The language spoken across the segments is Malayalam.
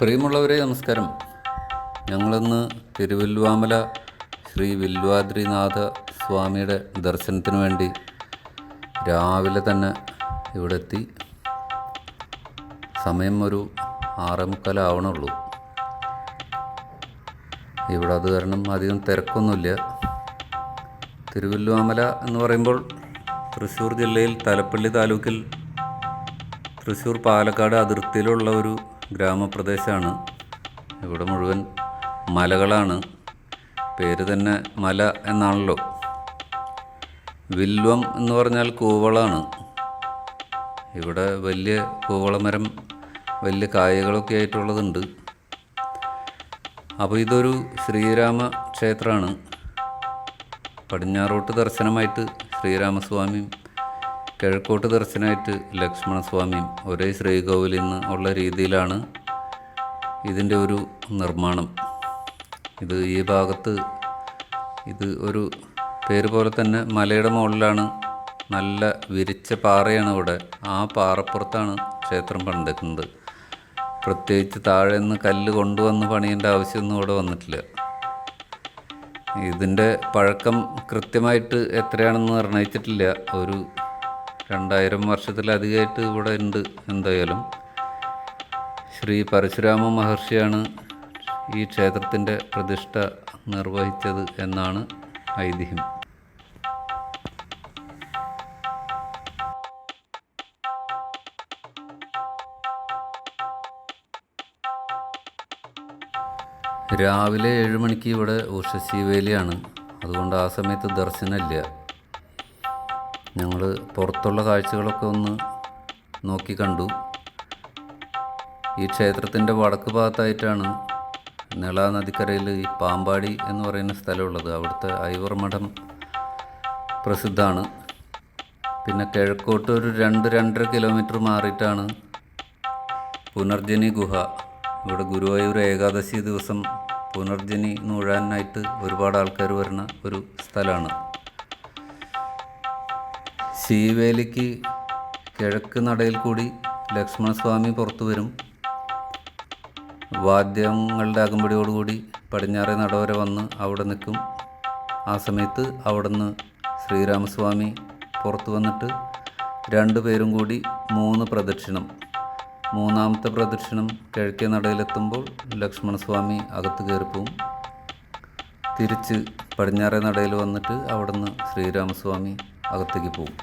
പ്രിയമുള്ളവരെ നമസ്കാരം. ഞങ്ങളിന്ന് തിരുവല്ലുവാമല ശ്രീ വില്വാദ്രിനാഥ സ്വാമിയുടെ ദർശനത്തിന് വേണ്ടി രാവിലെ തന്നെ ഇവിടെ എത്തി. സമയം ഒരു 6:45 ഇവിടെ. അത് കാരണം അധികം തിരക്കൊന്നുമില്ല. തിരുവല്ലുവാമല എന്ന് പറയുമ്പോൾ തൃശ്ശൂർ ജില്ലയിൽ തലപ്പള്ളി താലൂക്കിൽ തൃശ്ശൂർ പാലക്കാട് അതിർത്തിയിലുള്ള ഒരു ഗ്രാമപ്രദേശമാണ്. ഇവിടെ മുഴുവൻ മലകളാണ്. പേര് തന്നെ മല എന്നാണല്ലോ. വില്വം എന്ന് പറഞ്ഞാൽ കൂവളാണ്. ഇവിടെ വലിയ കൂവളമരം, വലിയ കായകളൊക്കെ ആയിട്ടുള്ളതുണ്ട്. അപ്പോൾ ഇതൊരു ശ്രീരാമ ക്ഷേത്രമാണ്. പടിഞ്ഞാറോട്ട് ദർശനമായിട്ട് ശ്രീരാമസ്വാമിയും കിഴക്കോട്ട് ദർശനമായിട്ട് ലക്ഷ്മണസ്വാമിയും ഒരേ ശ്രീകോവിലിൽ നിന്ന് ഉള്ള രീതിയിലാണ് ഇതിൻ്റെ ഒരു നിർമ്മാണം. ഇത് ഈ ഭാഗത്ത് ഇത് ഒരു പേര് പോലെ തന്നെ മലയുടെ മുകളിലാണ്. നല്ല വിരിച്ച പാറയാണ് ഇവിടെ. ആ പാറപ്പുറത്താണ് ക്ഷേത്രം പണിതിരിക്കുന്നത്. പ്രത്യേകിച്ച് താഴെ നിന്ന് കല്ല് കൊണ്ടുവന്ന് പണിയേണ്ട ആവശ്യമൊന്നും ഇവിടെ വന്നിട്ടില്ല. ഇതിൻ്റെ പഴക്കം കൃത്യമായിട്ട് എത്രയാണെന്ന് നിർണയിച്ചിട്ടില്ല. ഒരു 2000 വർഷത്തിലധികമായിട്ട് ഇവിടെ ഉണ്ട്. എന്തായാലും ശ്രീ പരശുരാമ മഹർഷിയാണ് ഈ ക്ഷേത്രത്തിൻ്റെ പ്രതിഷ്ഠ നിർവഹിച്ചത് എന്നാണ് ഐതിഹ്യം. രാവിലെ 7 മണിക്ക് ഇവിടെ ഉഷശീവേലിയാണ്. അതുകൊണ്ട് ആ സമയത്ത് ദർശനമില്ല. ഞങ്ങൾ പുറത്തുള്ള കാഴ്ചകളൊക്കെ ഒന്ന് നോക്കി കണ്ടു. ഈ ക്ഷേത്രത്തിൻ്റെ വടക്ക് ഭാഗത്തായിട്ടാണ് നിള നദിക്കരയിൽ ഈ പാമ്പാടി എന്ന് പറയുന്ന സ്ഥലമുള്ളത്. അവിടുത്തെ ഐവർ മഠം പ്രസിദ്ധമാണ്. പിന്നെ കിഴക്കോട്ട് ഒരു 2-2.5 കിലോമീറ്റർ മാറിയിട്ടാണ് പുനർജനി ഗുഹ. ഇവിടെ ഗുരുവായൂർ ഏകാദശി ദിവസം പുനർജനി നൂഴാനായിട്ട് ഒരുപാട് ആൾക്കാർ വരുന്ന ഒരു സ്ഥലമാണ്. ശീവേലിക്ക് കിഴക്ക് നടയിൽ കൂടി ലക്ഷ്മണസ്വാമി പുറത്തു വരും. വാദ്യങ്ങളുടെ അകമ്പടിയോടുകൂടി പടിഞ്ഞാറേ നട വരെ വന്ന് അവിടെ നിൽക്കും. ആ സമയത്ത് അവിടെ നിന്ന് ശ്രീരാമസ്വാമി പുറത്തു വന്നിട്ട് 2 പേരും കൂടി 3 പ്രദക്ഷിണം. 3ാമത്തെ പ്രദക്ഷിണം കിഴക്കേ നടയിലെത്തുമ്പോൾ ലക്ഷ്മണസ്വാമി അകത്ത് കയറിപ്പോവും. തിരിച്ച് പടിഞ്ഞാറേ നടയിൽ വന്നിട്ട് അവിടെ നിന്ന് ശ്രീരാമസ്വാമി അകത്തേക്ക് പോകും.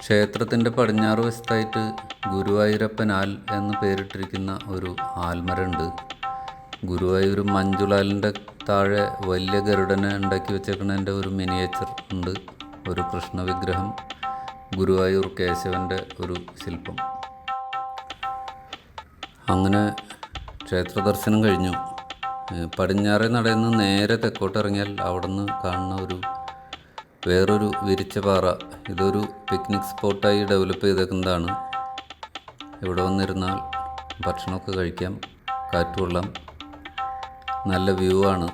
ക്ഷേത്രത്തിൻ്റെ പടിഞ്ഞാറ് വശത്തായിട്ട് ഗുരുവായൂരപ്പൻ ആൽ എന്ന് പേരിട്ടിരിക്കുന്ന ഒരു ആൽമരമുണ്ട്. ഗുരുവായൂർ മഞ്ജുളാലിൻ്റെ താഴെ വലിയ ഗരുഡനെ ഉണ്ടാക്കി വെച്ചേക്കുന്നതിൻ്റെ ഒരു മിനിയേച്ചർ ഉണ്ട്. ഒരു കൃഷ്ണവിഗ്രഹം, ഗുരുവായൂർ കേശവൻ്റെ ഒരു ശില്പം. അങ്ങനെ ക്ഷേത്ര ദർശനം കഴിഞ്ഞു. പടിഞ്ഞാറേ നടയിൽ നിന്ന് നേരെ തെക്കോട്ടിറങ്ങിയാൽ അവിടെ നിന്ന് കാണുന്ന വേറൊരു വിരിച്ച പാറ. ഇതൊരു പിക്നിക് സ്പോട്ടായി ഡെവലപ്പ് ചെയ്തേക്കുന്നതാണ്. ഇവിടെ വന്നിരുന്നാൽ ഭക്ഷണമൊക്കെ കഴിക്കാം, കാറ്റ് കൊള്ളാം, നല്ല വ്യൂ ആണ്.